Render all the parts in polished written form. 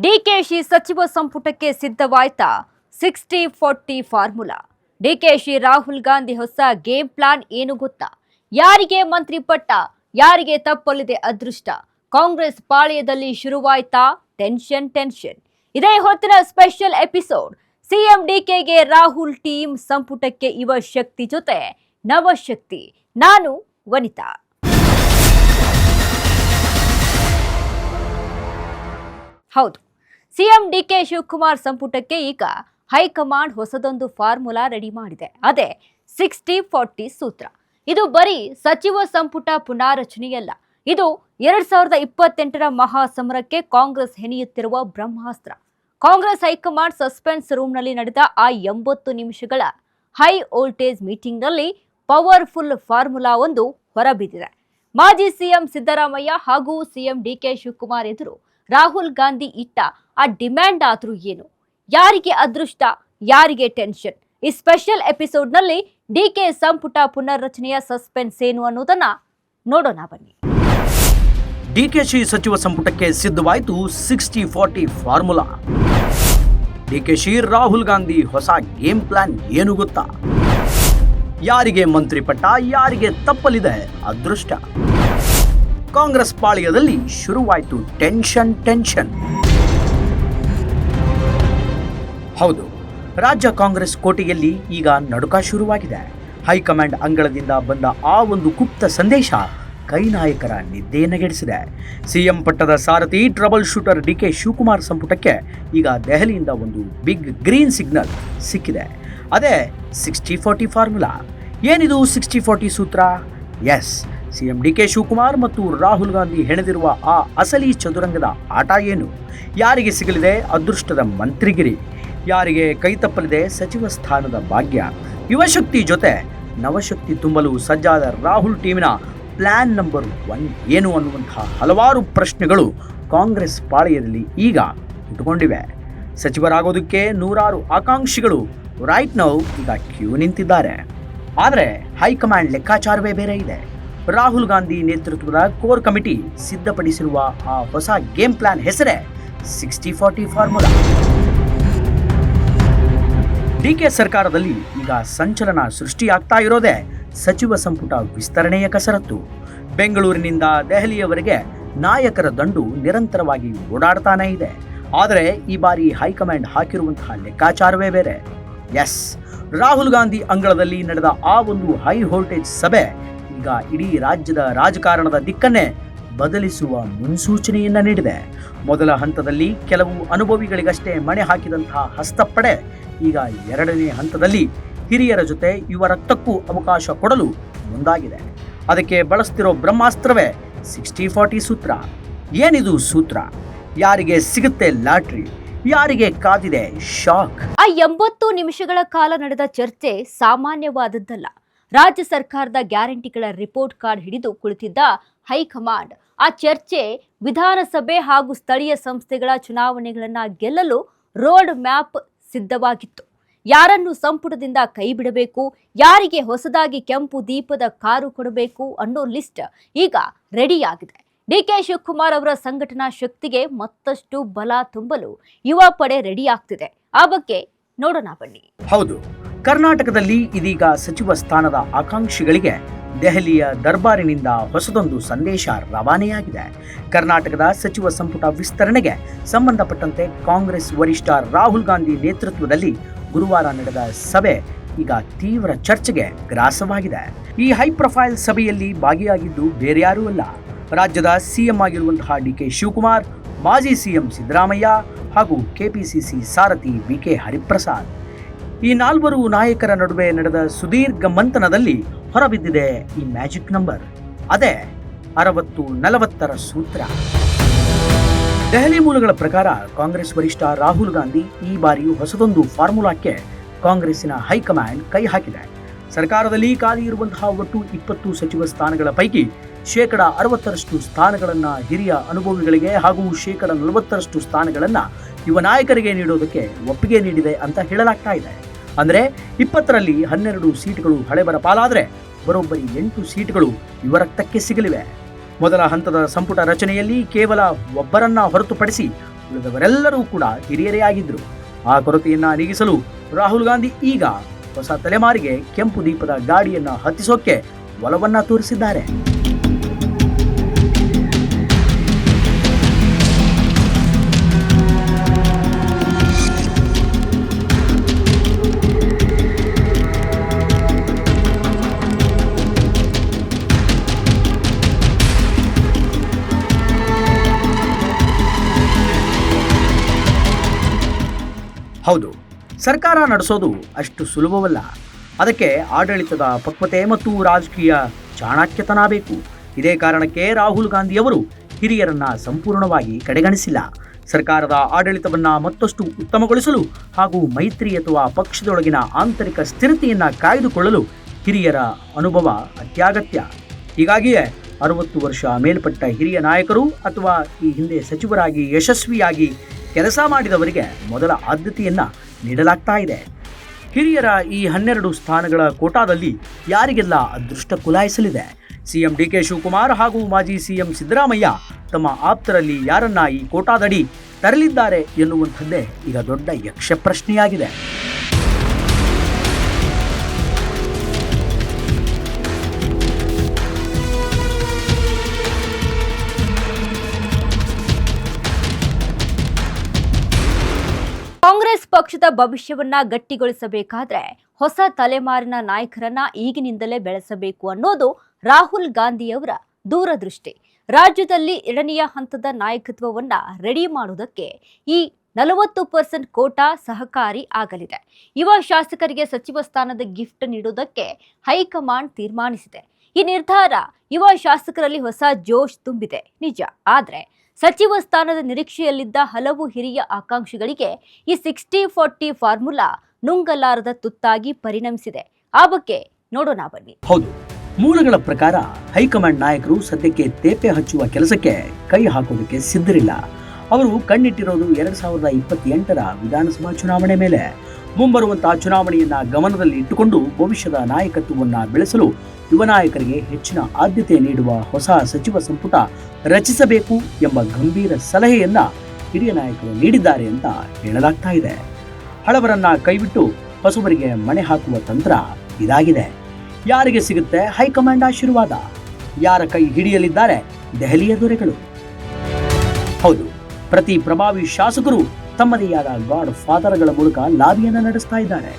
ಡಿಕೆಶಿ ಸಚಿವ ಸಂಪುಟಕ್ಕೆ ಸಿದ್ಧವಾಯ್ತಾ 60-40 ಫಾರ್ಮುಲಾ. ಡಿಕೆಶಿ ರಾಹುಲ್ ಗಾಂಧಿ ಹೊಸ ಗೇಮ್ ಪ್ಲಾನ್ ಏನು ಗೊತ್ತಾ? ಯಾರಿಗೆ ಮಂತ್ರಿ ಪಟ್ಟ, ಯಾರಿಗೆ ತಪ್ಪಲಿದೆ ಅದೃಷ್ಟ? ಕಾಂಗ್ರೆಸ್ ಪಾಳ್ಯದಲ್ಲಿ ಶುರುವಾಯ್ತಾ ಟೆನ್ಷನ್. ಇದೇ ಹೊತ್ತಿನ ಸ್ಪೆಷಲ್ ಎಪಿಸೋಡ್. ಸಿಎಂ ಡಿಕೆಗೆ ರಾಹುಲ್ ಟೀಮ್ ಸಂಪುಟಕ್ಕೆ ಯುವ ಶಕ್ತಿ ಜೊತೆ ನವಶಕ್ತಿ. ನಾನು ವನಿತಾ. ಹೌದು, ಸಿಎಂ ಡಿಕೆ ಶಿವಕುಮಾರ್ ಸಂಪುಟಕ್ಕೆ ಈಗ ಹೈಕಮಾಂಡ್ ಹೊಸದೊಂದು ಫಾರ್ಮುಲಾ ರೆಡಿ ಮಾಡಿದೆ. ಅದೇ 60-40 ಸೂತ್ರ. ಇದು ಬರೀ ಸಚಿವ ಸಂಪುಟ ಪುನಾರಚನೆಯಲ್ಲ, ಇದು 2028ರ ಮಹಾಸಮರಕ್ಕೆ ಕಾಂಗ್ರೆಸ್ ಹೆಣೆಯುತ್ತಿರುವ ಬ್ರಹ್ಮಾಸ್ತ್ರ. ಕಾಂಗ್ರೆಸ್ ಹೈಕಮಾಂಡ್ ಸಸ್ಪೆನ್ಸ್ ರೂಮ್ನಲ್ಲಿ ನಡೆದ ಆ 80 ನಿಮಿಷಗಳ ಹೈ ವೋಲ್ಟೇಜ್ ಮೀಟಿಂಗ್ನಲ್ಲಿ ಪವರ್ಫುಲ್ ಫಾರ್ಮುಲಾ ಒಂದು ಹೊರಬಿದ್ದಿದೆ. ಮಾಜಿ ಸಿಎಂ ಸಿದ್ದರಾಮಯ್ಯ ಹಾಗೂ ಸಿಎಂ ಡಿಕೆ ಶಿವಕುಮಾರ್ ಎದುರು ರಾಹುಲ್ ಗಾಂಧಿ ಇಟ್ಟ ಆ ಡಿಮ್ಯಾಂಡ್ ಆದ್ರೂ ಏನು? ಯಾರಿಗೆ ಅದೃಷ್ಟ, ಯಾರಿಗೆ ಟೆನ್ಷನ್? ಈ ಸ್ಪೆಷಲ್ ಎಪಿಸೋಡ್ನಲ್ಲಿ ಡಿಕೆ ಸಂಪುಟ ಪುನರ್ರಚನೆಯ ಸಸ್ಪೆನ್ಸ್ ಏನು ಅನ್ನೋದನ್ನ ನೋಡೋಣ ಬನ್ನಿ. ಡಿಕೆಶಿ ಸಚಿವ ಸಂಪುಟಕ್ಕೆ ಸಿದ್ಧವಾಯಿತು 60-40 ಫಾರ್ಮುಲಾ. ಡಿಕೆಶಿ ರಾಹುಲ್ ಗಾಂಧಿ ಹೊಸ ಗೇಮ್ ಪ್ಲಾನ್ ಏನು ಗೊತ್ತಾ? ಯಾರಿಗೆ ಮಂತ್ರಿ ಪಟ್ಟ, ಯಾರಿಗೆ ತಪ್ಪಲಿದೆ ಅದೃಷ್ಟ? ಕಾಂಗ್ರೆಸ್ ಪಾಳ್ಯದಲ್ಲಿ ಶುರುವಾಯಿತು ಟೆನ್ಷನ್. ಹೌದು, ರಾಜ್ಯ ಕಾಂಗ್ರೆಸ್ ಕೋಟೆಯಲ್ಲಿ ಈಗ ನಡುಕ ಶುರುವಾಗಿದೆ. ಹೈಕಮಾಂಡ್ ಅಂಗಳದಿಂದ ಬಂದ ಆ ಒಂದು ಗುಪ್ತ ಸಂದೇಶ ಕೈ ನಾಯಕರ ನಿದ್ದೆಯನ್ನಗೆಡಿಸಿದೆ. ಸಿಎಂ ಪಟ್ಟದ ಸಾರಥಿ ಟ್ರಬಲ್ ಶೂಟರ್ ಡಿಕೆ ಶಿವಕುಮಾರ್ ಸಂಪುಟಕ್ಕೆ ಈಗ ದೆಹಲಿಯಿಂದ ಒಂದು ಬಿಗ್ ಗ್ರೀನ್ ಸಿಗ್ನಲ್ ಸಿಕ್ಕಿದೆ. ಅದೇ 60-40 ಫಾರ್ಮುಲಾ. ಏನಿದು 60-40 ಸೂತ್ರ? ಎಸ್, ಸಿಎಂ ಡಿಕೆ ಶಿವಕುಮಾರ್ ಮತ್ತು ರಾಹುಲ್ ಗಾಂಧಿ ಹೆಣೆದಿರುವ ಆ ಅಸಲಿ ಚದುರಂಗದ ಆಟ ಏನು? ಯಾರಿಗೆ ಸಿಗಲಿದೆ ಅದೃಷ್ಟದ ಮಂತ್ರಿಗಿರಿ? ಯಾರಿಗೆ ಕೈ ತಪ್ಪಲಿದೆ ಸಚಿವ ಸ್ಥಾನದ ಭಾಗ್ಯ? ಯುವಶಕ್ತಿ ಜೊತೆ ನವಶಕ್ತಿ ತುಂಬಲು ಸಜ್ಜಾದ ರಾಹುಲ್ ಟೀಮಿನ ಪ್ಲಾನ್ ನಂಬರ್ 1 ಏನು ಅನ್ನುವಂತಹ ಹಲವಾರು ಪ್ರಶ್ನೆಗಳು ಕಾಂಗ್ರೆಸ್ ಪಾಳ್ಯದಲ್ಲಿ ಈಗ ಹುಟ್ಟುಕೊಂಡಿವೆ. ಸಚಿವರಾಗೋದಕ್ಕೆ ನೂರಾರು ಆಕಾಂಕ್ಷಿಗಳು ರೈಟ್ ನೌ ಈಗ ಕ್ಯೂ ನಿಂತಿದ್ದಾರೆ. ಆದರೆ ಹೈಕಮಾಂಡ್ ಲೆಕ್ಕಾಚಾರವೇ ಬೇರೆ ಇದೆ. ರಾಹುಲ್ ಗಾಂಧಿ ನೇತೃತ್ವದ ಕೋರ್ ಕಮಿಟಿ ಸಿದ್ಧಪಡಿಸಿರುವ ಆ ಹೊಸ ಗೇಮ್ ಪ್ಲಾನ್ ಹೆಸರೇ 60-40 ಫಾರ್ಮುಲಾ. ಡಿಕೆ ಸರ್ಕಾರದಲ್ಲಿ ಈಗ ಸಂಚಲನ ಸೃಷ್ಟಿಯಾಗ್ತಾ ಇರೋದೇ ಸಚಿವ ಸಂಪುಟ ವಿಸ್ತರಣೆಯ ಕಸರತ್ತು. ಬೆಂಗಳೂರಿನಿಂದ ದೆಹಲಿಯವರೆಗೆ ನಾಯಕರ ದಂಡು ನಿರಂತರವಾಗಿ ಓಡಾಡ್ತಾನೇ ಇದೆ. ಆದರೆ ಈ ಬಾರಿ ಹೈಕಮಾಂಡ್ ಹಾಕಿರುವಂತಹ ಲೆಕ್ಕಾಚಾರವೇ ಬೇರೆ. ಎಸ್, ರಾಹುಲ್ ಗಾಂಧಿ ಅಂಗಳದಲ್ಲಿ ನಡೆದ ಆ ಒಂದು ಹೈ ವೋಲ್ಟೇಜ್ ಸಭೆ ಈಗ ಇಡೀ ರಾಜ್ಯದ ರಾಜಕಾರಣದ ದಿಕ್ಕನ್ನೇ ಬದಲಿಸುವ ಮುನ್ಸೂಚನೆಯನ್ನ ನೀಡಿದೆ. ಮೊದಲ ಹಂತದಲ್ಲಿ ಕೆಲವು ಅನುಭವಿಗಳಿಗಷ್ಟೇ ಮಣೆ ಹಾಕಿದಂತಹ ಹಸ್ತಪಡೆ ಈಗ ಎರಡನೇ ಹಂತದಲ್ಲಿ ಹಿರಿಯರ ಜೊತೆ ಯುವ ರಕ್ತಕ್ಕೂ ಅವಕಾಶ ಕೊಡಲು ಮುಂದಾಗಿದೆ. ಅದಕ್ಕೆ ಬಳಸ್ತಿರೋ ಬ್ರಹ್ಮಾಸ್ತ್ರವೇ 60-40 ಸೂತ್ರ. ಏನಿದು ಸೂತ್ರ? ಯಾರಿಗೆ ಸಿಗುತ್ತೆ ಲಾಟ್ರಿ, ಯಾರಿಗೆ ಕಾದಿದೆ ಶಾಕ್? ಆ 80 ನಿಮಿಷಗಳ ಕಾಲ ನಡೆದ ಚರ್ಚೆ ಸಾಮಾನ್ಯವಾದದ್ದಲ್ಲ. ರಾಜ್ಯ ಸರ್ಕಾರದ ಗ್ಯಾರಂಟಿಗಳ ರಿಪೋರ್ಟ್ ಕಾರ್ಡ್ ಹಿಡಿದು ಕುಳಿತಿದ್ದ ಹೈಕಮಾಂಡ್ ಆ ಚರ್ಚೆ ವಿಧಾನಸಭೆ ಹಾಗೂ ಸ್ಥಳೀಯ ಸಂಸ್ಥೆಗಳ ಚುನಾವಣೆಗಳನ್ನು ಗೆಲ್ಲಲು ರೋಡ್ ಮ್ಯಾಪ್ ಸಿದ್ಧವಾಗಿತ್ತು. ಯಾರನ್ನು ಸಂಪುಟದಿಂದ ಕೈ ಬಿಡಬೇಕು, ಯಾರಿಗೆ ಹೊಸದಾಗಿ ಕೆಂಪು ದೀಪದ ಕಾರು ಕೊಡಬೇಕು ಅನ್ನೋ ಲಿಸ್ಟ್ ಈಗ ರೆಡಿಯಾಗಿದೆ. ಡಿಕೆ ಶಿವಕುಮಾರ್ ಅವರ ಸಂಘಟನಾ ಶಕ್ತಿಗೆ ಮತ್ತಷ್ಟು ಬಲ ತುಂಬಲು ಯುವ ಪಡೆ ರೆಡಿ ಆಗ್ತಿದೆ. ಆ ಬಗ್ಗೆ ನೋಡೋಣ ಬನ್ನಿ. ಹೌದು, ಕರ್ನಾಟಕದಲ್ಲಿ ಇದೀಗ ಸಚಿವ ಸ್ಥಾನದ ಆಕಾಂಕ್ಷಿಗಳಿಗೆ ದೆಹಲಿಯ ದರ್ಬಾರಿನಿಂದ ಹೊಸದೊಂದು ಸಂದೇಶ ರವಾನೆಯಾಗಿದೆ. ಕರ್ನಾಟಕದ ಸಚಿವ ಸಂಪುಟ ವಿಸ್ತರಣೆಗೆ ಸಂಬಂಧಪಟ್ಟಂತೆ ಕಾಂಗ್ರೆಸ್ ವರಿಷ್ಠ ರಾಹುಲ್ ಗಾಂಧಿ ನೇತೃತ್ವದಲ್ಲಿ ಗುರುವಾರ ನಡೆದ ಸಭೆ ಈಗ ತೀವ್ರ ಚರ್ಚೆಗೆ ಗ್ರಾಸವಾಗಿದೆ. ಈ ಹೈ ಪ್ರೊಫೈಲ್ ಸಭೆಯಲ್ಲಿ ಭಾಗಿಯಾಗಿದ್ದು ಬೇರ್ಯಾರೂ ಅಲ್ಲ, ರಾಜ್ಯದ ಸಿಎಂ ಆಗಿರುವಂತಹ ಡಿಕೆ ಶಿವಕುಮಾರ್, ಮಾಜಿ ಸಿಎಂ ಸಿದ್ದರಾಮಯ್ಯ ಹಾಗೂ ಕೆಪಿಸಿಸಿ ಸಾರಥಿ ಬಿಕೆ ಹರಿಪ್ರಸಾದ್. ಈ 4 ನಾಯಕರ ನಡುವೆ ನಡೆದ ಸುದೀರ್ಘ ಮಂಥನದಲ್ಲಿ ಹೊರಬಿದ್ದಿದೆ ಈ ಮ್ಯಾಜಿಕ್ ನಂಬರ್. ಅದೇ 60-40 ಸೂತ್ರ. ದೆಹಲಿ ಮೂಲಗಳ ಪ್ರಕಾರ ಕಾಂಗ್ರೆಸ್ ವರಿಷ್ಠ ರಾಹುಲ್ ಗಾಂಧಿ ಈ ಬಾರಿಯೂ ಹೊಸದೊಂದು ಫಾರ್ಮುಲಾಕ್ಕೆ ಕಾಂಗ್ರೆಸ್ಸಿನ ಹೈಕಮಾಂಡ್ ಕೈ ಹಾಕಿದೆ. ಸರ್ಕಾರದಲ್ಲಿ ಖಾಲಿ ಇರುವಂತಹ ಒಟ್ಟು 20 ಸಚಿವ ಸ್ಥಾನಗಳ ಪೈಕಿ 60% ಸ್ಥಾನಗಳನ್ನು ಹಿರಿಯ ಅನುಭವಿಗಳಿಗೆ ಹಾಗೂ 40% ಸ್ಥಾನಗಳನ್ನು ಯುವ ನಾಯಕರಿಗೆ ನೀಡೋದಕ್ಕೆ ಒಪ್ಪಿಗೆ ನೀಡಿದೆ ಅಂತ ಹೇಳಲಾಗ್ತಾ ಇದೆ. ಅಂದರೆ 20ರಲ್ಲಿ 12 ಸೀಟ್ಗಳು ಹಳೆಬರ ಪಾಲಾದರೆ ಬರೋಬ್ಬರಿ 8 ಸೀಟ್ಗಳು ಯುವ ರಕ್ತಕ್ಕೆ ಸಿಗಲಿವೆ. ಮೊದಲ ಹಂತದ ಸಂಪುಟ ರಚನೆಯಲ್ಲಿ ಕೇವಲ ಒಬ್ಬರನ್ನ ಹೊರತುಪಡಿಸಿ ಉಳಿದವರೆಲ್ಲರೂ ಕೂಡ ಹಿರಿಯರೇ ಆಗಿದ್ರು. ಆ ಕೊರತೆಯನ್ನ ನೀಗಿಸಲು ರಾಹುಲ್ ಗಾಂಧಿ ಈಗ ಹೊಸ ತಲೆಮಾರಿಗೆ ಕೆಂಪು ದೀಪದ ಗಾಡಿಯನ್ನ ಹತ್ತಿಸೋಕೆ ಒಲವನ್ನ ತೋರಿಸಿದ್ದಾರೆ. ಹೌದು, ಸರ್ಕಾರ ನಡೆಸೋದು ಅಷ್ಟು ಸುಲಭವಲ್ಲ. ಅದಕ್ಕೆ ಆಡಳಿತದ ಪಕ್ವತೆ ಮತ್ತು ರಾಜಕೀಯ ಚಾಣಾಕ್ಯತನ ಬೇಕು. ಇದೇ ಕಾರಣಕ್ಕೆ ರಾಹುಲ್ ಗಾಂಧಿಯವರು ಹಿರಿಯರನ್ನ ಸಂಪೂರ್ಣವಾಗಿ ಕಡೆಗಣಿಸಿಲ್ಲ. ಸರ್ಕಾರದ ಆಡಳಿತವನ್ನ ಮತ್ತಷ್ಟು ಉತ್ತಮಗೊಳಿಸಲು ಹಾಗೂ ಮೈತ್ರಿ ಅಥವಾ ಪಕ್ಷದೊಳಗಿನ ಆಂತರಿಕ ಸ್ಥಿರತೆಯನ್ನ ಕಾಯ್ದುಕೊಳ್ಳಲು ಹಿರಿಯರ ಅನುಭವ ಅತ್ಯಗತ್ಯ. ಹೀಗಾಗಿಯೇ 60 ವರ್ಷ ಮೇಲ್ಪಟ್ಟ ಹಿರಿಯ ನಾಯಕರು ಅಥವಾ ಈ ಹಿಂದೆ ಸಚಿವರಾಗಿ ಯಶಸ್ವಿಯಾಗಿ ಕೆಲಸ ಮಾಡಿದವರಿಗೆ ಮೊದಲ ಆದ್ಯತೆಯನ್ನ ನೀಡಲಾಗ್ತಾ ಇದೆ. ಹಿರಿಯರ ಈ 12 ಸ್ಥಾನಗಳ ಕೋಟಾದಲ್ಲಿ ಯಾರಿಗೆಲ್ಲ ಅದೃಷ್ಟ ಕುಲಾಯಿಸಲಿದೆ? ಸಿಎಂ ಡಿಕೆ ಶಿವಕುಮಾರ್ ಹಾಗೂ ಮಾಜಿ ಸಿಎಂ ಸಿದ್ದರಾಮಯ್ಯ ತಮ್ಮ ಆಪ್ತರಲ್ಲಿ ಯಾರನ್ನ ಈ ಕೋಟಾದಡಿ ತರಲಿದ್ದಾರೆ ಎನ್ನುವಂಥದ್ದೇ ಈಗ ದೊಡ್ಡ ಯಕ್ಷ ಪ್ರಶ್ನೆಯಾಗಿದೆ. ಕಾಂಗ್ರೆಸ್ ಪಕ್ಷದ ಭವಿಷ್ಯವನ್ನ ಗಟ್ಟಿಗೊಳಿಸಬೇಕಾದ್ರೆ ಹೊಸ ತಲೆಮಾರಿನ ನಾಯಕರನ್ನ ಈಗಿನಿಂದಲೇ ಬೆಳೆಸಬೇಕು ಅನ್ನೋದು ರಾಹುಲ್ ಗಾಂಧಿಯವರ ದೂರದೃಷ್ಟಿ. ರಾಜ್ಯದಲ್ಲಿ 2ನೇ ಹಂತದ ನಾಯಕತ್ವವನ್ನ ರೆಡಿ ಮಾಡುವುದಕ್ಕೆ ಈ 40% ಕೋಟಾ ಸಹಕಾರಿ ಆಗಲಿದೆ. ಯುವ ಶಾಸಕರಿಗೆ ಸಚಿವ ಸ್ಥಾನದ ಗಿಫ್ಟ್ ನೀಡುವುದಕ್ಕೆ ಹೈಕಮಾಂಡ್ ತೀರ್ಮಾನಿಸಿದೆ. ಈ ನಿರ್ಧಾರ ಯುವ ಶಾಸಕರಲ್ಲಿ ಹೊಸ ಜೋಶ್ ತುಂಬಿದೆ ನಿಜ. ಆದ್ರೆ ಸಚಿವ ಸ್ಥಾನದ ನಿರೀಕ್ಷೆಯಲ್ಲಿದ್ದ ಹಲವು ಹಿರಿಯ ಆಕಾಂಕ್ಷಿಗಳಿಗೆ ಈ 60-40 ಫಾರ್ಮುಲಾ ನುಂಗಲಾರದ ತುತ್ತಾಗಿ ಪರಿಣಮಿಸಿದೆ. ಆ ಬಗ್ಗೆ ನೋಡೋಣ ಬನ್ನಿ. ಹೌದು, ಮೂಲಗಳ ಪ್ರಕಾರ ಹೈಕಮಾಂಡ್ ನಾಯಕರು ಸದ್ಯಕ್ಕೆ ತೇಪೆ ಹಚ್ಚುವ ಕೆಲಸಕ್ಕೆ ಕೈ ಹಾಕೋದಕ್ಕೆ ಸಿದ್ಧರಿಲ್ಲ. ಅವರು ಕಣ್ಣಿಟ್ಟಿರೋದು 2028ರ ವಿಧಾನಸಭಾ ಚುನಾವಣೆ ಮೇಲೆ. ಮುಂಬರುವಂತಹ ಚುನಾವಣೆಯನ್ನ ಗಮನದಲ್ಲಿ ಇಟ್ಟುಕೊಂಡು ಭವಿಷ್ಯದ ನಾಯಕತ್ವವನ್ನ ಬೆಳೆಸಲು ಯುವ ನಾಯಕರಿಗೆ ಹೆಚ್ಚಿನ ಆದ್ಯತೆ ನೀಡುವ ಹೊಸ ಸಚಿವ ಸಂಪುಟ ರಚಿಸಬೇಕು ಎಂಬ ಗಂಭೀರ ಸಲಹೆಯನ್ನ ಹಿರಿಯ ನಾಯಕರು ನೀಡಿದ್ದಾರೆ ಅಂತ ಹೇಳಲಾಗ್ತಾ ಇದೆ. ಹಳಬರನ್ನ ಕೈಬಿಟ್ಟು ಹೊಸಬರಿಗೆ ಮಣೆ ಹಾಕುವ ತಂತ್ರ ಇದಾಗಿದೆ. ಯಾರಿಗೆ ಸಿಗುತ್ತೆ ಹೈಕಮಾಂಡ್ ಆಶೀರ್ವಾದ? ಯಾರ ಕೈ ಹಿಡಿಯಲಿದ್ದಾರೆ ದೆಹಲಿಯ ದೊರೆಗಳು? ಹೌದು, ಪ್ರತಿ ಪ್ರಭಾವಿ ಶಾಸಕರು ತಮ್ಮದೇ ಆದ ಗಾಡ್ ಫಾದರ್ಗಳ ಮೂಲಕ ಲಾಬಿಯನ್ನು ನಡೆಸ್ತಾ ಇದ್ದಾರೆ.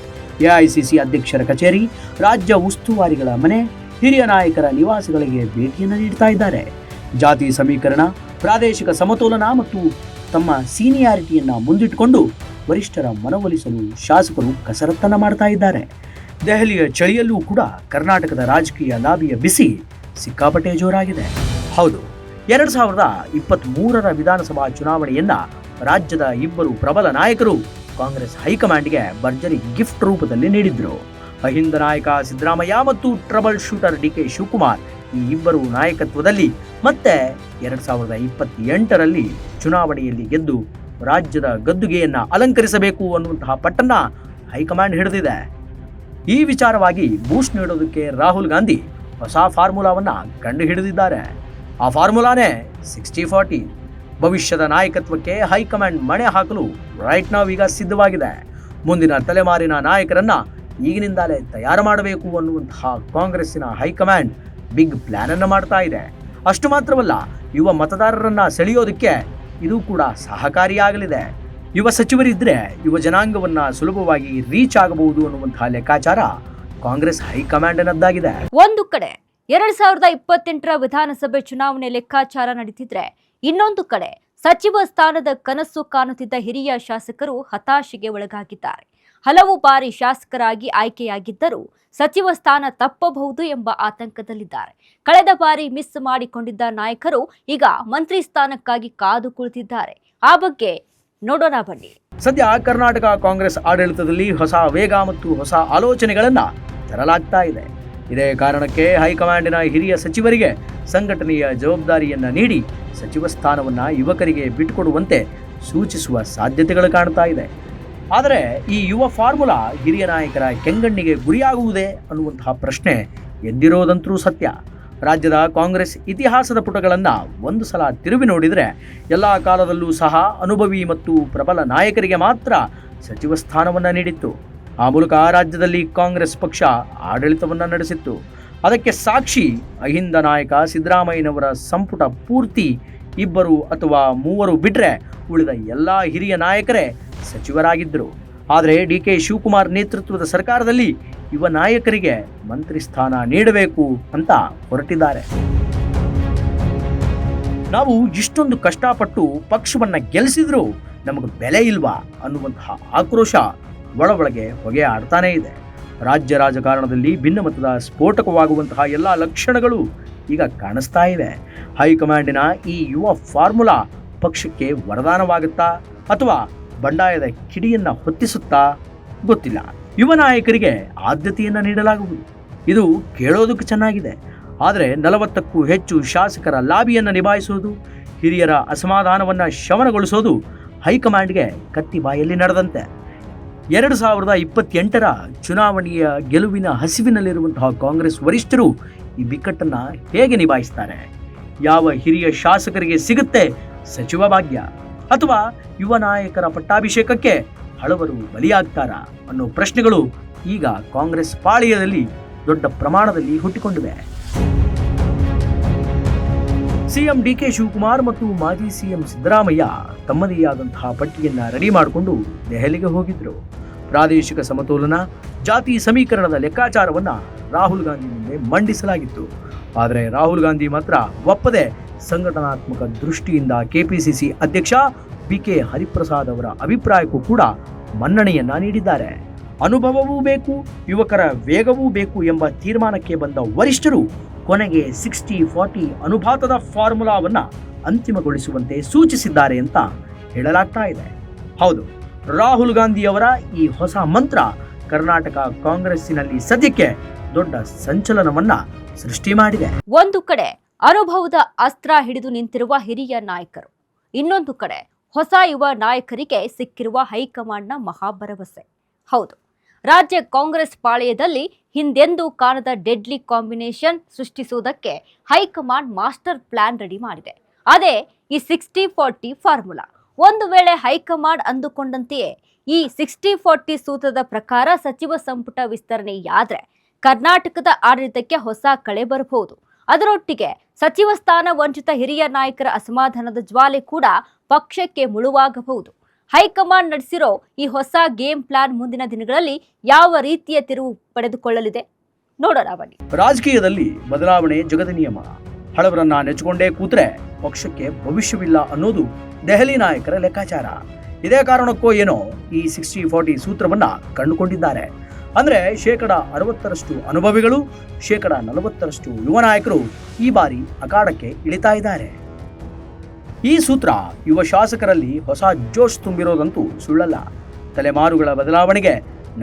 ಎಐಸಿಸಿ ಅಧ್ಯಕ್ಷರ ಕಚೇರಿ, ರಾಜ್ಯ ಉಸ್ತುವಾರಿಗಳ ಮನೆ, ಹಿರಿಯ ನಾಯಕರ ನಿವಾಸಗಳಿಗೆ ಭೇಟಿಯನ್ನು ನೀಡ್ತಾ ಇದ್ದಾರೆ. ಜಾತಿ ಸಮೀಕರಣ, ಪ್ರಾದೇಶಿಕ ಸಮತೋಲನ ಮತ್ತು ತಮ್ಮ ಸೀನಿಯಾರಿಟಿಯನ್ನ ಮುಂದಿಟ್ಟುಕೊಂಡು ವರಿಷ್ಠರ ಮನವೊಲಿಸಲು ಶಾಸಕರು ಕಸರತ್ತನ್ನ ಮಾಡ್ತಾ ಇದ್ದಾರೆ. ದೆಹಲಿಯ ಚಳಿಯಲ್ಲೂ ಕೂಡ ಕರ್ನಾಟಕದ ರಾಜಕೀಯ ಲಾಬಿಯ ಬಿಸಿ ಸಿಕ್ಕಾಪಟ್ಟೆ ಜೋರಾಗಿದೆ. ಹೌದು, 2023ರ ವಿಧಾನಸಭಾ ಚುನಾವಣೆಯನ್ನ ರಾಜ್ಯದ 2 ಪ್ರಬಲ ನಾಯಕರು ಕಾಂಗ್ರೆಸ್ ಹೈಕಮಾಂಡ್ಗೆ ಭರ್ಜರಿ ಗಿಫ್ಟ್ ರೂಪದಲ್ಲಿ ನೀಡಿದ್ರು. ಅಹಿಂದ ನಾಯಕ ಸಿದ್ದರಾಮಯ್ಯ ಮತ್ತು ಟ್ರಬಲ್ ಶೂಟರ್ ಡಿಕೆ ಶಿವಕುಮಾರ್ ಈ 2 ನಾಯಕತ್ವದಲ್ಲಿ ಮತ್ತೆ 2028ರಲ್ಲಿ ಚುನಾವಣೆಯಲ್ಲಿ ಗೆದ್ದು ರಾಜ್ಯದ ಗದ್ದುಗೆಯನ್ನ ಅಲಂಕರಿಸಬೇಕು ಅನ್ನುವಂತಹ ಪಟ್ಟನ್ನ ಹೈಕಮಾಂಡ್ ಹಿಡಿದಿದೆ. ಈ ವಿಚಾರವಾಗಿ ಬೂಸ್ಟ್ ನೀಡೋದಕ್ಕೆ ರಾಹುಲ್ ಗಾಂಧಿ ಹೊಸ ಫಾರ್ಮುಲಾವನ್ನ ಕಂಡು ಹಿಡಿದಿದ್ದಾರೆ. ಆ ಫಾರ್ಮುಲಾನೇ 60-40. ಭವಿಷ್ಯದ ನಾಯಕತ್ವಕ್ಕೆ ಹೈಕಮಾಂಡ್ ಮಣೆ ಹಾಕಲು ರೈಟ್ ನಾವ್ ಈಗ ಸಿದ್ಧವಾಗಿದೆ. ಮುಂದಿನ ತಲೆಮಾರಿನ ನಾಯಕರನ್ನ ಈಗಿನಿಂದಲೇ ತಯಾರು ಮಾಡಬೇಕು ಅನ್ನುವಂತಹ ಕಾಂಗ್ರೆಸ್ಸಿನ ಹೈಕಮಾಂಡ್ ಬಿಗ್ ಪ್ಲಾನ್ ಅನ್ನು ಮಾಡ್ತಾ ಇದೆ. ಅಷ್ಟು ಮಾತ್ರವಲ್ಲ, ಯುವ ಮತದಾರರನ್ನ ಸೆಳೆಯೋದಕ್ಕೆ ಇದು ಕೂಡ ಸಹಕಾರಿಯಾಗಲಿದೆ. ಯುವ ಸಚಿವರಿದ್ರೆ ಯುವ ಜನಾಂಗವನ್ನ ಸುಲಭವಾಗಿ ರೀಚ್ ಆಗಬಹುದು ಅನ್ನುವಂತಹ ಲೆಕ್ಕಾಚಾರ ಕಾಂಗ್ರೆಸ್ ಹೈಕಮಾಂಡ್ನದ್ದಾಗಿದೆ. ಒಂದು ಕಡೆ 2028ರ ವಿಧಾನಸಭೆ ಚುನಾವಣೆ ಲೆಕ್ಕಾಚಾರ ನಡೀತಿದ್ರೆ, ಇನ್ನೊಂದು ಕಡೆ ಸಚಿವ ಸ್ಥಾನದ ಕನಸು ಕಾಣುತ್ತಿದ್ದ ಹಿರಿಯ ಶಾಸಕರು ಹತಾಶೆಗೆ ಒಳಗಾಗಿದ್ದಾರೆ. ಹಲವು ಬಾರಿ ಶಾಸಕರಾಗಿ ಆಯ್ಕೆಯಾಗಿದ್ದರೂ ಸಚಿವ ಸ್ಥಾನ ತಪ್ಪಬಹುದು ಎಂಬ ಆತಂಕದಲ್ಲಿದ್ದಾರೆ. ಕಳೆದ ಬಾರಿ ಮಿಸ್ ಮಾಡಿಕೊಂಡಿದ್ದ ನಾಯಕರು ಈಗ ಮಂತ್ರಿ ಸ್ಥಾನಕ್ಕಾಗಿ ಕಾದು ಕುಳಿತಿದ್ದಾರೆ. ಆ ಬಗ್ಗೆ ನೋಡೋಣ ಬನ್ನಿ. ಸದ್ಯ ಕರ್ನಾಟಕ ಕಾಂಗ್ರೆಸ್ ಆಡಳಿತದಲ್ಲಿ ಹೊಸ ವೇಗ ಮತ್ತು ಹೊಸ ಆಲೋಚನೆಗಳನ್ನ ತರಲಾಗ್ತಾ ಇದೆ. ಇದೇ ಕಾರಣಕ್ಕೆ ಹೈಕಮಾಂಡಿನ ಹಿರಿಯ ಸಚಿವರಿಗೆ ಸಂಘಟನೆಯ ಜವಾಬ್ದಾರಿಯನ್ನ ನೀಡಿ ಸಚಿವ ಸ್ಥಾನವನ್ನ ಯುವಕರಿಗೆ ಬಿಟ್ಟುಕೊಡುವಂತೆ ಸೂಚಿಸುವ ಸಾಧ್ಯತೆಗಳು ಕಾಣ್ತಾ ಇದೆ. ಆದರೆ ಈ ಯುವ ಫಾರ್ಮುಲಾ ಹಿರಿಯ ನಾಯಕರ ಕೆಂಗಣ್ಣಿಗೆ ಗುರಿಯಾಗುವುದೇ ಅನ್ನುವಂತಹ ಪ್ರಶ್ನೆ ಎದ್ದಿರೋದಂತರೂ ಸತ್ಯ. ರಾಜ್ಯದ ಕಾಂಗ್ರೆಸ್ ಇತಿಹಾಸದ ಪುಟಗಳನ್ನು ಒಂದು ಸಲ ತಿರುವಿ ನೋಡಿದರೆ ಎಲ್ಲ ಕಾಲದಲ್ಲೂ ಸಹ ಅನುಭವಿ ಮತ್ತು ಪ್ರಬಲ ನಾಯಕರಿಗೆ ಮಾತ್ರ ಸಚಿವ ಸ್ಥಾನವನ್ನು ನೀಡಿತ್ತು. ಆ ಮೂಲಕ ರಾಜ್ಯದಲ್ಲಿ ಕಾಂಗ್ರೆಸ್ ಪಕ್ಷ ಆಡಳಿತವನ್ನು ನಡೆಸಿತ್ತು. ಅದಕ್ಕೆ ಸಾಕ್ಷಿ ಅಹಿಂದ ನಾಯಕ ಸಿದ್ದರಾಮಯ್ಯನವರ ಸಂಪುಟ ಪೂರ್ತಿ 2 ಅಥವಾ 3 ಬಿಟ್ಟರೆ ಉಳಿದ ಎಲ್ಲ ಹಿರಿಯ ನಾಯಕರೇ ಸಚಿವರಾಗಿದ್ದರು. ಆದರೆ DK ಶಿವಕುಮಾರ್ ನೇತೃತ್ವದ ಸರ್ಕಾರದಲ್ಲಿ ಯುವ ನಾಯಕರಿಗೆ ಮಂತ್ರಿ ಸ್ಥಾನ ನೀಡಬೇಕು ಅಂತ ಹೊರಟಿದ್ದಾರೆ. ನಾವು ಇಷ್ಟೊಂದು ಕಷ್ಟಪಟ್ಟು ಪಕ್ಷವನ್ನು ಗೆಲ್ಲಿಸಿದ್ರು ನಮಗೆ ಬೆಲೆ ಇಲ್ವಾ ಅನ್ನುವಂತಹ ಆಕ್ರೋಶ ಒಳಗೆ ಹೊಗೆ ಆಡ್ತಾನೇ ಇದೆ. ರಾಜ್ಯ ರಾಜಕಾರಣದಲ್ಲಿ ಭಿನ್ನಮತದ ಸ್ಫೋಟಕವಾಗುವಂತಹ ಎಲ್ಲ ಲಕ್ಷಣಗಳು ಈಗ ಕಾಣಿಸ್ತಾ ಇವೆ. ಹೈಕಮಾಂಡಿನ ಈ ಯುವ ಫಾರ್ಮುಲಾ ಪಕ್ಷಕ್ಕೆ ವರದಾನವಾಗುತ್ತಾ ಅಥವಾ ಬಂಡಾಯದ ಕಿಡಿಯನ್ನು ಹೊತ್ತಿಸುತ್ತಾ ಗೊತ್ತಿಲ್ಲ. ಯುವ ನಾಯಕರಿಗೆ ಆದ್ಯತೆಯನ್ನು ನೀಡಲಾಗುವುದು. ಇದು ಕೇಳೋದಕ್ಕೆ ಚೆನ್ನಾಗಿದೆ. ಆದರೆ 40ಕ್ಕೂ ಹೆಚ್ಚು ಶಾಸಕರ ಲಾಬಿಯನ್ನು ನಿಭಾಯಿಸೋದು, ಹಿರಿಯರ ಅಸಮಾಧಾನವನ್ನು ಶಮನಗೊಳಿಸೋದು ಹೈಕಮಾಂಡ್ಗೆ ಕತ್ತಿ ಬಾಯಲ್ಲಿ ನಡೆದಂತೆ. 2028ರ ಚುನಾವಣೆಯ ಗೆಲುವಿನ ಹಸಿವಿನಲ್ಲಿರುವಂತಹ ಕಾಂಗ್ರೆಸ್ ವರಿಷ್ಠರು ಈ ಬಿಕ್ಕಟ್ಟನ್ನು ಹೇಗೆ ನಿಭಾಯಿಸ್ತಾರೆ? ಯಾವ ಹಿರಿಯ ಶಾಸಕರಿಗೆ ಸಿಗುತ್ತೆ ಸಚಿವ ಭಾಗ್ಯ? ಅಥವಾ ಯುವ ನಾಯಕರ ಪಟ್ಟಾಭಿಷೇಕಕ್ಕೆ ಹಳವರು ಬಲಿಯಾಗ್ತಾರಾ ಅನ್ನೋ ಪ್ರಶ್ನೆಗಳು ಈಗ ಕಾಂಗ್ರೆಸ್ ಪಾಳೆಯದಲ್ಲಿ ದೊಡ್ಡ ಪ್ರಮಾಣದಲ್ಲಿ ಹುಟ್ಟಿಕೊಂಡಿವೆ. ಸಿಎಂ DK ಶಿವಕುಮಾರ್ ಮತ್ತು ಮಾಜಿ ಸಿಎಂ ಸಿದ್ದರಾಮಯ್ಯ ತಮ್ಮದೇ ಆದಂತಹ ಪಟ್ಟಿಯನ್ನು ರೆಡಿ ಮಾಡಿಕೊಂಡು ದೆಹಲಿಗೆ ಹೋಗಿದ್ರು. ಪ್ರಾದೇಶಿಕ ಸಮತೋಲನ, ಜಾತಿ ಸಮೀಕರಣದ ಲೆಕ್ಕಾಚಾರವನ್ನು ರಾಹುಲ್ ಗಾಂಧಿ ಮುಂದೆ ಮಂಡಿಸಲಾಗಿತ್ತು. ಆದರೆ ರಾಹುಲ್ ಗಾಂಧಿ ಮಾತ್ರ ಒಪ್ಪದೆ ಸಂಘಟನಾತ್ಮಕ ದೃಷ್ಟಿಯಿಂದ KPCC ಅಧ್ಯಕ್ಷ BK ಹರಿಪ್ರಸಾದ್ ಅವರ ಅಭಿಪ್ರಾಯಕ್ಕೂ ಕೂಡ ಮನ್ನಣೆಯನ್ನ ನೀಡಿದ್ದಾರೆ. ಅನುಭವವೂ ಬೇಕು, ಯುವಕರ ವೇಗವೂ ಬೇಕು ಎಂಬ ತೀರ್ಮಾನಕ್ಕೆ ಬಂದ ವರಿಷ್ಠರು ಕೊನೆಗೆ 60-40 ಅನುಪಾತದ ಫಾರ್ಮುಲಾವನ್ನು ಅಂತಿಮಗೊಳಿಸುವಂತೆ ಸೂಚಿಸಿದ್ದಾರೆ ಅಂತ ಹೇಳಲಾಗ್ತಾ ಇದೆ. ಹೌದು, ರಾಹುಲ್ ಗಾಂಧಿ ಅವರ ಈ ಹೊಸ ಮಂತ್ರ ಕರ್ನಾಟಕ ಕಾಂಗ್ರೆಸ್ಸಿನಲ್ಲಿ ಸದ್ಯಕ್ಕೆ ದೊಡ್ಡ ಸಂಚಲನವನ್ನ ಸೃಷ್ಟಿ ಮಾಡಿದೆ. ಒಂದು ಕಡೆ ಅನುಭವದ ಅಸ್ತ್ರ ಹಿಡಿದು ನಿಂತಿರುವ ಹಿರಿಯ ನಾಯಕರು, ಇನ್ನೊಂದು ಕಡೆ ಹೊಸ ಯುವ ನಾಯಕರಿಗೆ ಸಿಕ್ಕಿರುವ ಹೈಕಮಾಂಡ್ನ ಮಹಾಭರವಸೆ. ಹೌದು, ರಾಜ್ಯ ಕಾಂಗ್ರೆಸ್ ಪಾಳೆಯದಲ್ಲಿ ಹಿಂದೆಂದೂ ಕಾಣದ ಡೆಡ್ಲಿ ಕಾಂಬಿನೇಷನ್ ಸೃಷ್ಟಿಸುವುದಕ್ಕೆ ಹೈಕಮಾಂಡ್ ಮಾಸ್ಟರ್ ಪ್ಲಾನ್ ರೆಡಿ ಮಾಡಿದೆ. ಅದೇ ಈ 60-40 ಫಾರ್ಮುಲಾ. ಒಂದು ವೇಳೆ ಹೈಕಮಾಂಡ್ ಅಂದುಕೊಂಡಂತೆಯೇ ಈ 60-40 ಸೂತ್ರದ ಪ್ರಕಾರ ಸಚಿವ ಸಂಪುಟ ವಿಸ್ತರಣೆಯಾದ್ರೆ ಕರ್ನಾಟಕದ ಆಡಳಿತಕ್ಕೆ ಹೊಸ ಕಳೆ ಬರಬಹುದು. ಅದರೊಟ್ಟಿಗೆ ಸಚಿವ ಸ್ಥಾನ ವಂಚಿತ ಹಿರಿಯ ನಾಯಕರ ಅಸಮಾಧಾನದ ಜ್ವಾಲೆ ಕೂಡ ಪಕ್ಷಕ್ಕೆ ಮುಳುವಾಗಬಹುದು. ಹೈಕಮಾಂಡ್ ನಡೆಸಿರೋ ಈ ಹೊಸ ಗೇಮ್ ಪ್ಲಾನ್ ಮುಂದಿನ ದಿನಗಳಲ್ಲಿ ಯಾವ ರೀತಿಯ ತಿರುವು ಪಡೆದುಕೊಳ್ಳಲಿದೆ ನೋಡೋಣ ಬನ್ನಿ. ರಾಜಕೀಯದಲ್ಲಿ ಬದಲಾವಣೆ ಜಗದ ನಿಯಮ. ಹಳವರನ್ನ ನೆಚ್ಚಿಕೊಂಡೇ ಕೂತ್ರೆ ಪಕ್ಷಕ್ಕೆ ಭವಿಷ್ಯವಿಲ್ಲ ಅನ್ನೋದು ದೆಹಲಿ ನಾಯಕರ ಲೆಕ್ಕಾಚಾರ. ಇದೇ ಕಾರಣಕ್ಕೋ ಏನೋ ಈ 60-40 ಸೂತ್ರವನ್ನ ಕಂಡುಕೊಂಡಿದ್ದಾರೆ. ಅಂದ್ರೆ 60% ಅನುಭವಿಗಳು, 40% ಯುವ ನಾಯಕರು ಈ ಬಾರಿ ಅಖಾಡಕ್ಕೆ ಇಳಿತಾ ಇದ್ದಾರೆ. ಈ ಸೂತ್ರ ಯುವ ಶಾಸಕರಲ್ಲಿ ಹೊಸ ಜೋಶ್ ತುಂಬಿರೋದಂತೂ ಸುಳ್ಳಲ್ಲ. ತಲೆಮಾರುಗಳ ಬದಲಾವಣೆಗೆ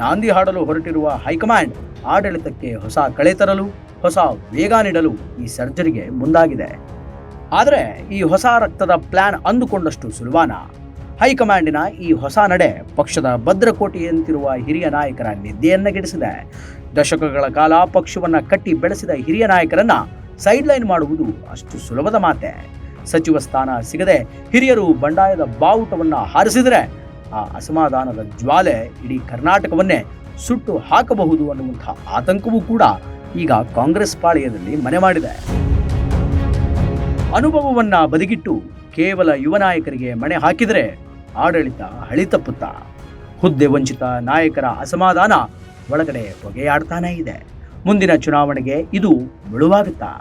ನಾಂದಿ ಹಾಡಲು ಹೊರಟಿರುವ ಹೈಕಮಾಂಡ್ ಆಡಳಿತಕ್ಕೆ ಹೊಸ ಕಳೆ ತರಲು, ಹೊಸ ವೇಗ ನೀಡಲು ಈ ಸರ್ಜರಿಗೆ ಮುಂದಾಗಿದೆ. ಆದರೆ ಈ ಹೊಸ ರಕ್ತದ ಪ್ಲಾನ್ ಅಂದುಕೊಂಡಷ್ಟು ಸುಲಭಾನ? ಹೈಕಮಾಂಡಿನ ಈ ಹೊಸ ನಡೆ ಪಕ್ಷದ ಭದ್ರಕೋಟೆಯಂತಿರುವ ಹಿರಿಯ ನಾಯಕರ ನಿದ್ದೆಯನ್ನಗೆಡಿಸಿದೆ. ದಶಕಗಳ ಕಾಲ ಪಕ್ಷವನ್ನು ಕಟ್ಟಿ ಬೆಳೆಸಿದ ಹಿರಿಯ ನಾಯಕರನ್ನ ಸೈಡ್ಲೈನ್ ಮಾಡುವುದು ಅಷ್ಟು ಸುಲಭದ ಮಾತೆ. ಸಚಿವ ಸ್ಥಾನ ಸಿಗದೆ ಹಿರಿಯರು ಬಂಡಾಯದ ಬಾವುಟವನ್ನ ಹಾರಿಸಿದರೆ ಆ ಅಸಮಾಧಾನದ ಜ್ವಾಲೆ ಇಡೀ ಕರ್ನಾಟಕವನ್ನೇ ಸುಟ್ಟು ಹಾಕಬಹುದು ಅನ್ನುವಂತಹ ಆತಂಕವೂ ಕೂಡ ಈಗ ಕಾಂಗ್ರೆಸ್ ಪಾಳೆಯದಲ್ಲಿ ಮನೆ ಮಾಡಿದೆ. ಅನುಭವವನ್ನ ಬದಿಗಿಟ್ಟು ಕೇವಲ ಯುವ ನಾಯಕರಿಗೆ ಮಣೆ ಹಾಕಿದರೆ ಆಡಳಿತ ಹಳಿ ತಪ್ಪುತ್ತಾ? ಹುದ್ದೆ ವಂಚಿತ ನಾಯಕರ ಅಸಮಾಧಾನ ಒಳಗಡೆ ಹೊಗೆಯಾಡ್ತಾನೇ ಇದೆ. ಮುಂದಿನ ಚುನಾವಣೆಗೆ ಇದು ಮುಳುವಾಗುತ್ತಾ?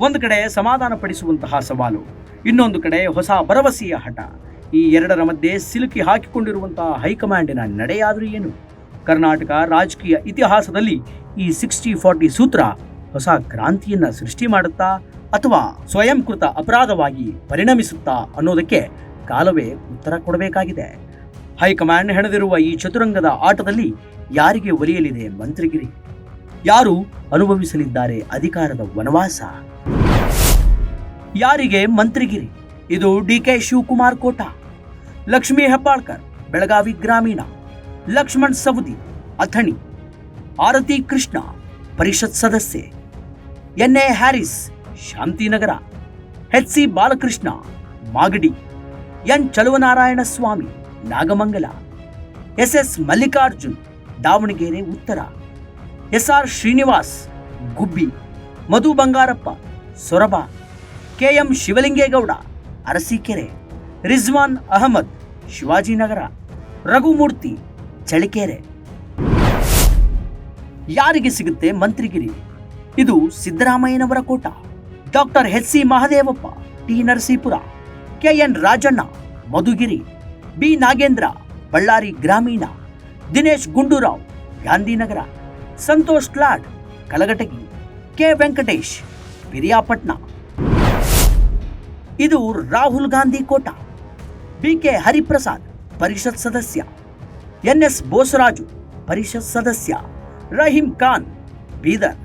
ಒಂದು ಕಡೆ ಸಮಾಧಾನ ಪಡಿಸುವಂತಹ ಸವಾಲು, ಇನ್ನೊಂದು ಕಡೆ ಹೊಸ ಭರವಸೆಯ ಹಠ. ಈ ಎರಡರ ಮಧ್ಯೆ ಸಿಲುಕಿ ಹಾಕಿಕೊಂಡಿರುವಂತಹ ಹೈಕಮಾಂಡಿನ ನಡೆಯಾದರೂ ಏನು? ಕರ್ನಾಟಕ ರಾಜಕೀಯ ಇತಿಹಾಸದಲ್ಲಿ ಈ 60-40 ಸೂತ್ರ ಹೊಸ ಕ್ರಾಂತಿಯನ್ನ ಸೃಷ್ಟಿ ಮಾಡುತ್ತಾ ಅಥವಾ ಸ್ವಯಂಕೃತ ಅಪರಾಧವಾಗಿ ಪರಿಣಮಿಸುತ್ತಾ ಅನ್ನೋದಕ್ಕೆ ಕಾಲವೇ ಉತ್ತರ ಕೊಡಬೇಕಾಗಿದೆ. ಹೈಕಮಾಂಡ್ ಹೆಣೆದಿರುವ ಈ ಚತುರಂಗದ ಆಟದಲ್ಲಿ ಯಾರಿಗೆ ಒಲಿಯಲಿದೆ ಮಂತ್ರಿಗಿರಿ? ಯಾರು ಅನುಭವಿಸಲಿದ್ದಾರೆ ಅಧಿಕಾರದ ವನವಾಸ? ಯಾರಿಗೆ ಮಂತ್ರಿಗಿರಿ? ಇದು DK ಶಿವಕುಮಾರ್ ಕೋಟ, ಲಕ್ಷ್ಮೀ ಹೆಬ್ಬಾಳ್ಕರ್ ಬೆಳಗಾವಿ ಗ್ರಾಮೀಣ, ಲಕ್ಷ್ಮಣ್ ಸವದಿ ಅಥಣಿ, ಆರತಿ ಕೃಷ್ಣ ಪರಿಷತ್ ಸದಸ್ಯೆ, N A. Haris Shantinagar, H C. Balakrishna Magadi, N. Chaluvanarayana Swamy Nagamangala, S S. Mallikarjun Davanagere ಉತ್ತರ, ಎಸ್.ಆರ್. ಶ್ರೀನಿವಾಸ್ ಗುಬ್ಬಿ, ಮಧು ಬಂಗಾರಪ್ಪ ಸೊರಬ, ಕೆ.ಎಂ. ಶಿವಲಿಂಗೇಗೌಡ ಅರಸೀಕೆರೆ, ರಿಜ್ವಾನ್ ಅಹಮದ್ ಶಿವಾಜಿನಗರ, ರಘುಮೂರ್ತಿ ಚಳಿಕೆರೆ. ಯಾರಿಗೆ ಸಿಗುತ್ತೆ ಮಂತ್ರಿಗಿರಿ? ಇದು ಸಿದ್ದರಾಮಯ್ಯನವರ quota. Doctor H C. Mahadevappa T. Narasipura, K N. Rajanna Madhugiri, B. Nagendra Ballari ಗ್ರಾಮೀಣ, ದಿನೇಶ್ ಗುಂಡೂರಾವ್ ಗಾಂಧಿನಗರ, ಸಂತೋಷ್ ಲಾಡ್ ಕಲಘಟಗಿ, ಕೆ. ವೆಂಕಟೇಶ್ ಪಿರಿಯಾಪಟ್ನ. ಇದು ರಾಹುಲ್ ಗಾಂಧಿ ಕೋಟ. ಬಿ.ಕೆ. ಹರಿಪ್ರಸಾದ್ ಪರಿಷತ್ ಸದಸ್ಯ, ಎನ್.ಎಸ್. ಬೋಸರಾಜು ಪರಿಷತ್ ಸದಸ್ಯ, ರಹೀಂ ಖಾನ್ ಬೀದರ್,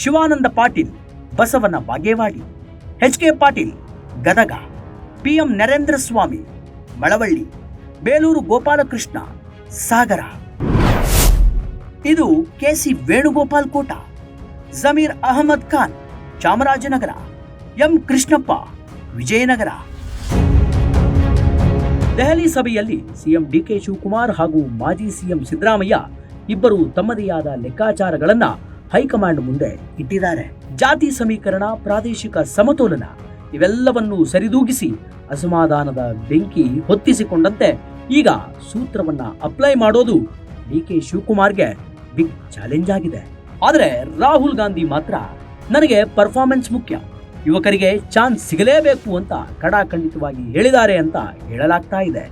ಶಿವಾನಂದ ಪಾಟೀಲ್ ಬಸವನ ಬಾಗೇವಾಡಿ, ಎಚ್.ಕೆ. ಪಾಟೀಲ್ ಗದಗ, ಪಿ.ಎಂ. ನರೇಂದ್ರ ಸ್ವಾಮಿ ಮಳವಳ್ಳಿ, ಬೇಲೂರು ಗೋಪಾಲಕೃಷ್ಣ ಸಾಗರ. ಇದು ಕೆ.ಸಿ. ವೇಣುಗೋಪಾಲ್ ಕೋಟ. ಜಮೀರ್ ಅಹಮದ್ ಖಾನ್ ಚಾಮರಾಜನಗರ, ಎಂ. ಕೃಷ್ಣಪ್ಪ ವಿಜಯನಗರ. ದೆಹಲಿ ಸಭೆಯಲ್ಲಿ ಸಿಎಂ ಡಿ.ಕೆ. ಶಿವಕುಮಾರ್ ಹಾಗೂ ಮಾಜಿ ಸಿಎಂ ಸಿದ್ದರಾಮಯ್ಯ ಇಬ್ಬರು ತಮ್ಮದೇ ಆದ ಲೆಕ್ಕಾಚಾರಗಳನ್ನ ಹೈಕಮಾಂಡ್ ಮುಂದೆ ಇಟ್ಟಿದ್ದಾರೆ. ಜಾತಿ ಸಮೀಕರಣ, ಪ್ರಾದೇಶಿಕ ಸಮತೋಲನ ಇವೆಲ್ಲವನ್ನೂ ಸರಿದೂಗಿಸಿ ಅಸಮಾಧಾನದ ಬೆಂಕಿ ಹೊತ್ತಿಸಿಕೊಂಡಂತೆ ಈಗ ಸೂತ್ರವನ್ನ ಅಪ್ಲೈ ಮಾಡೋದು ಡಿ.ಕೆ. ಶಿವಕುಮಾರ್ಗೆ ಬಿಗ್ ಚಾಲೆಂಜ್ ಆಗಿದೆ. ಆದರೆ ರಾಹುಲ್ ಗಾಂಧಿ ಮಾತ್ರ ನನಗೆ ಪರ್ಫಾರ್ಮೆನ್ಸ್ ಮುಖ್ಯ, ಯುವಕರಿಗೆ ಚಾನ್ಸ್ ಸಿಗಲೇಬೇಕು ಅಂತ ಖಡಾಖಂಡಿತವಾಗಿ ಹೇಳಿದ್ದಾರೆ ಅಂತ ಹೇಳಲಾಗ್ತಾ ಇದೆ.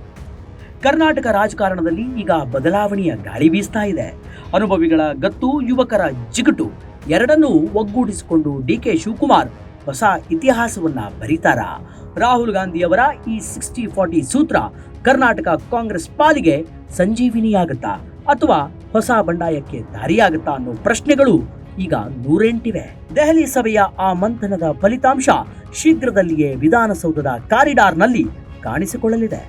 ಕರ್ನಾಟಕ ರಾಜಕಾರಣದಲ್ಲಿ ಈಗ ಬದಲಾವಣೆಯ ಗಾಳಿ ಬೀಸ್ತಾ ಇದೆ. ಅನುಭವಿಗಳ ಗತ್ತು, ಯುವಕರ ಜಿಗುಟು ಎರಡನ್ನೂ ಒಗ್ಗೂಡಿಸಿಕೊಂಡು ಡಿ.ಕೆ. ಶಿವಕುಮಾರ್ ಹೊಸ ಇತಿಹಾಸವನ್ನ ಬರೀತಾರ? ರಾಹುಲ್ ಗಾಂಧಿಯವರ ಈ 60-40 ಸೂತ್ರ ಕರ್ನಾಟಕ ಕಾಂಗ್ರೆಸ್ ಪಾಲಿಗೆ ಸಂಜೀವಿನಿಯಾಗುತ್ತಾ ಅಥವಾ ಹೊಸ ಬಂಡಾಯಕ್ಕೆ ದಾರಿಯಾಗುತ್ತಾ ಅನ್ನೋ ಪ್ರಶ್ನೆಗಳು ಈಗ ನೂರೆಂಟಿವೆ. ದೆಹಲಿ ಸಭೆಯ ಆ ಮಂಥನದ ಫಲಿತಾಂಶ ಶೀಘ್ರದಲ್ಲಿಯೇ ವಿಧಾನಸೌಧದ ಕಾರಿಡಾರ್ನಲ್ಲಿ ಕಾಣಿಸಿಕೊಳ್ಳಲಿದೆ.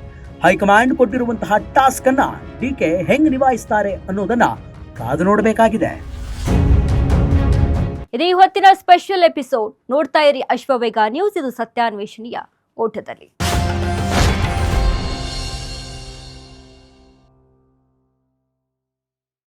ಹೈಕಮಾಂಡ್ ಕೊಟ್ಟಿರುವಂತಹ ಟಾಸ್ಕ್ ಅನ್ನ ಡಿ.ಕೆ. ಹೆಂಗ್ ನಿಭಾಯಿಸ್ತಾರೆ ಅನ್ನೋದನ್ನ ಕಾದು ನೋಡಬೇಕಾಗಿದೆ. ಇದು ಈ ಹೊತ್ತಿನ ಸ್ಪೆಷಲ್ ಎಪಿಸೋಡ್. ನೋಡ್ತಾ ಇರಿ ಅಶ್ವವೇಗ ನ್ಯೂಸ್. ಇದು ಸತ್ಯಾನ್ವೇಷಣೆಯ ಓಟದಲ್ಲಿ.